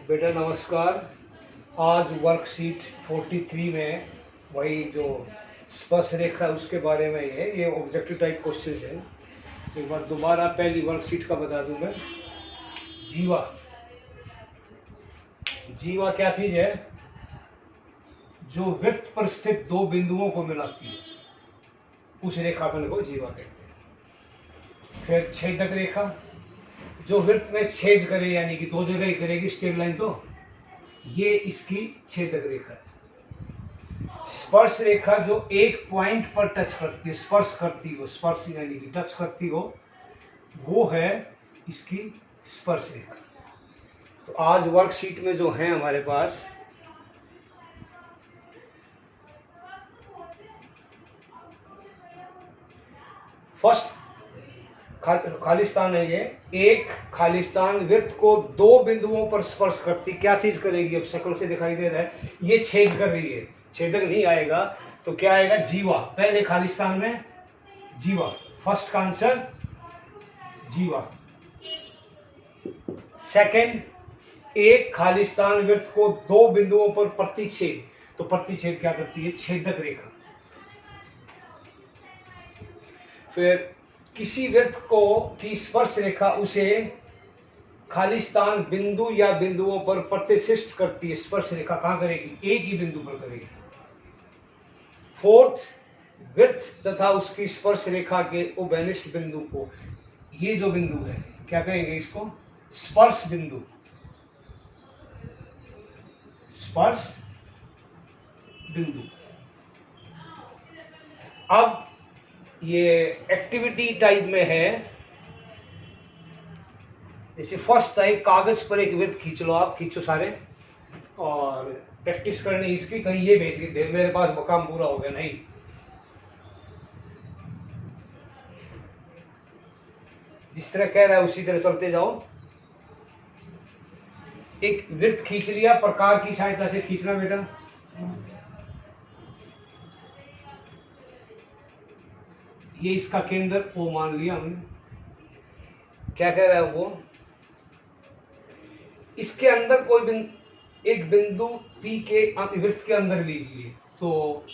बेटा नमस्कार। आज वर्कशीट 43 में वही जो स्पर्श रेखा है उसके बारे में है। ये ऑब्जेक्टिव टाइप क्वेश्चन है। एक बार दोबारा पहली वर्कशीट का बता दूं मैं। जीवा, जीवा क्या चीज है? जो वृत्त पर स्थित दो बिंदुओं को मिलाती है, उस रेखाखंड को जीवा कहते हैं। फिर छेदक रेखा, जो वृत्त में छेद करे, यानी कि दो जगह ही करेगी स्ट्रेट लाइन, तो ये इसकी छेदक रेखा है। स्पर्श रेखा जो एक पॉइंट पर टच करती है, स्पर्श करती हो, स्पर्श यानी कि टच करती हो, वो है इसकी स्पर्श रेखा। तो आज वर्कशीट में जो है हमारे पास फर्स्ट खालिस्तान है। ये एक खालिस्तान वृत्त को दो बिंदुओं पर स्पर्श करती, क्या चीज करेगी? अब शक्ल से दिखाई दे रहा है ये छेद कर रही है, छेदक नहीं आएगा तो क्या आएगा? जीवा। पहले खालिस्तान में जीवा, फर्स्ट का आंसर जीवा। सेकंड, एक खालिस्तान वृत्त को दो बिंदुओं पर प्रतिच्छेद, तो प्रतिच्छेद क्या करती है? छेदक रेखा। फिर किसी वृत्त को की स्पर्श रेखा उसे खालिस्तान बिंदु या बिंदुओं पर प्रतिष्ठित करती है। स्पर्श रेखा कहां करेगी? एक ही बिंदु पर करेगी। फोर्थ, वृत्त तथा उसकी स्पर्श रेखा के उभयनिष्ठ बिंदु को, ये जो बिंदु है क्या कहेंगे? इसको स्पर्श बिंदु, स्पर्श बिंदु। अब ये एक्टिविटी टाइप में है। जैसे फर्स्ट है, कागज पर एक वृत्त खींच लो, आप खींचो सारे, और प्रैक्टिस करनी इसकी। कहीं ये भेज के दे मेरे पास काम पूरा हो गया, नहीं। जिस तरह कह रहा है उसी तरह चलते जाओ। एक वृत्त खींच लिया, प्रकार की सहायता से खींचना बेटा। ये इसका केंद्र O मान लिया हमने। क्या कह रहा है वो? इसके अंदर कोई एक बिंदु P के वृत्त के अंदर लीजिए, तो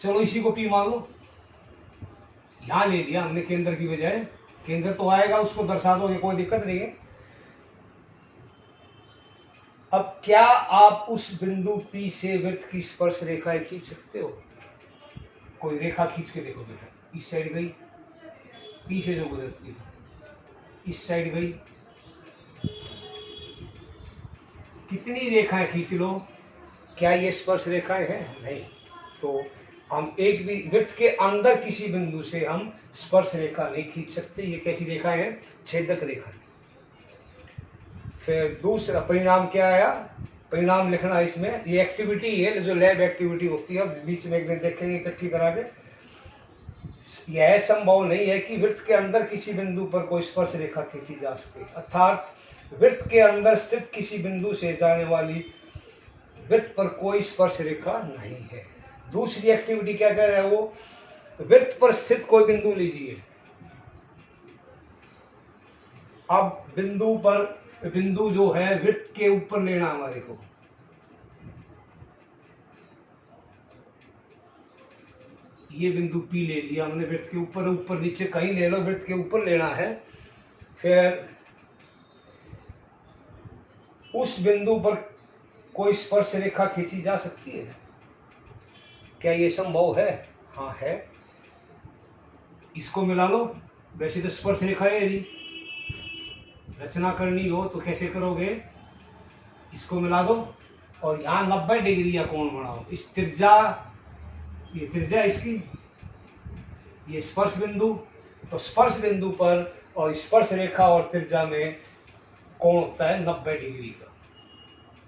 चलो इसी को P मान लो। यहां ले लिया हमने केंद्र की बजाय। केंद्र तो आएगा, उसको दर्शा दोगे, कोई दिक्कत नहीं है। अब क्या आप उस बिंदु P से वृत्त की स्पर्श रेखाएं खींच सकते हो? कोई रेखा खींच के देखो बेटा। इस साइड गई, P से जो गुजरती है, इस साइड गई। कितनी रेखाएं खींच लो, क्या ये स्पर्श रेखाएं हैं? नहीं। तो हम एक भी वृत्त के अंदर किसी बिंदु से हम स्पर्श रेखा नहीं खींच सकते। ये कैसी रेखाएं हैं? छेदक रेखा। फिर दूसरा परिणाम क्या आया? परिणाम लिखना इसमें, ये एक्टिविटी है जो लैब एक्टिविटी होती है, बीच में एक दिन देखेंगे इकट्ठी करा के। यह संभव नहीं है कि वृत्त के अंदर किसी बिंदु पर कोई स्पर्श रेखा खींची जा सके, अर्थात वृत्त के अंदर स्थित किसी बिंदु से जाने वाली वृत्त पर कोई स्पर्श रेखा नहीं है। दूसरी एक्टिविटी क्या कह रहा है वो? वृत्त पर स्थित कोई बिंदु लीजिए। अब बिंदु जो है वृत्त के ऊपर लेना हमारे को। ये बिंदु P ले लिया हमने वृत्त के ऊपर, ऊपर नीचे कहीं ले लो, वृत्त के ऊपर लेना है। फिर उस बिंदु पर कोई स्पर्श रेखा खींची जा सकती है? क्या ये संभव है? हाँ है। इसको मिला लो। वैसे तो स्पर्श रेखा है, यदि रचना करनी हो तो कैसे करोगे? इसको मिला दो और यहाँ 90 डिग्री का कोण बनाओ। इस त्रिज्या, ये त्रिज्या इसकी, ये स्पर्श बिंदु, तो स्पर्श बिंदु पर और स्पर्श रेखा और त्रिज्या में कोण होता है 90 डिग्री का।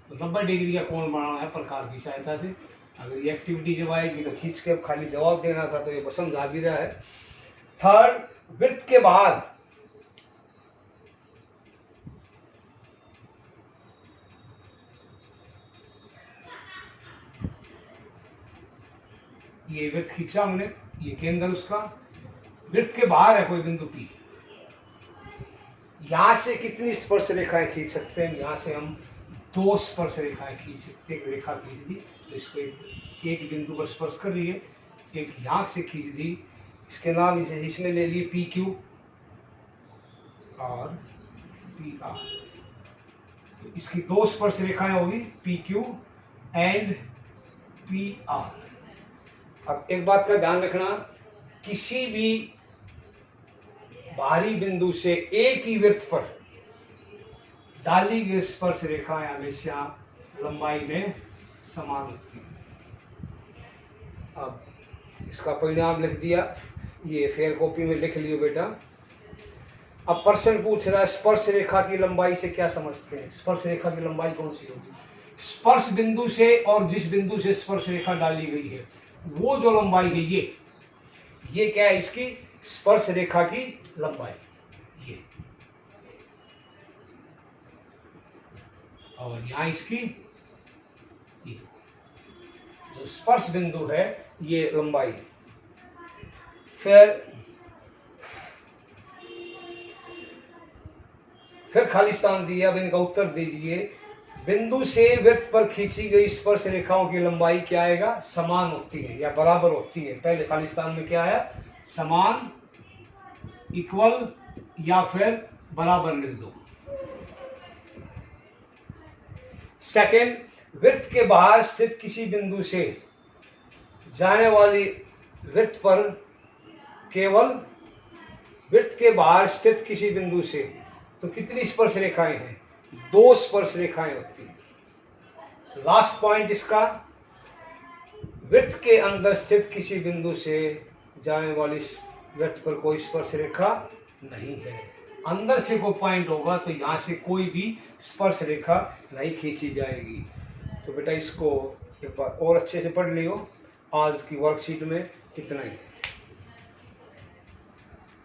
तो 90 डिग्री का कोण बनाना है प्रकार की सहायता से। अगर ये एक्टिविटी जब आएगी तो खींच के खाली जवाब देना था, तो ये समझ आ भी रहा है। थर्ड, वृत्त के बाहर ये वृत्त खींचा हमने, ये केंद्र उसका। वृत्त के बाहर है कोई बिंदु P, यहां से कितनी स्पर्श रेखाएं खींच सकते हैं? यहां से हम दो स्पर्श रेखाएं खींच, एक रेखा खींच दी, तो इसको एक बिंदु पर स्पर्श कर रही है, एक यहाँ से खींच दी, इसके नाम इसे इसमें ले लिए पी क्यू और पी आर। तो इसकी दो स्पर्श रेखाएं होगी P Q and P R. अब एक बात का ध्यान रखना, किसी भी बाहरी बिंदु से एक ही वृत्त पर डाली गई स्पर्श रेखाएं हमेशा लंबाई में समान होती है। अब इसका परिणाम लिख दिया, ये फेयर कॉपी में लिख लियो बेटा। अब प्रश्न पूछ रहा है स्पर्श रेखा की लंबाई से क्या समझते हैं? स्पर्श रेखा की लंबाई कौन सी होगी? स्पर्श बिंदु से और जिस बिंदु से स्पर्श रेखा डाली गई है वो जो लंबाई है ये क्या है? इसकी स्पर्श रेखा की लंबाई ये, और यहां इसकी ये जो स्पर्श बिंदु है ये लंबाई। फिर खालिस्तान दिया, अब इनका उत्तर दीजिए। बिंदु से वृत्त पर खींची गई स्पर्श रेखाओं की लंबाई क्या आएगा? समान होती है या बराबर होती है। पहले खालिस्तान में क्या आया? समान, इक्वल या फिर बराबर लिख दो। सेकंड, वृत्त के बाहर स्थित किसी बिंदु से जाने वाली वृत्त पर केवल वृत्त के बाहर स्थित किसी बिंदु से तो कितनी स्पर्श रेखाएं हैं? दो स्पर्श रेखाएं होती हैं। लास्ट पॉइंट इसका, वृत्त के अंदर स्थित किसी बिंदु से जाने वाली वृत्त पर कोई स्पर्श रेखा नहीं है। अंदर से कोई पॉइंट होगा तो यहाँ से कोई भी स्पर्श रेखा नहीं खींची जाएगी। तो बेटा इसको एक बार और अच्छे से पढ़ लियो। आज की वर्कशीट में इतना ही।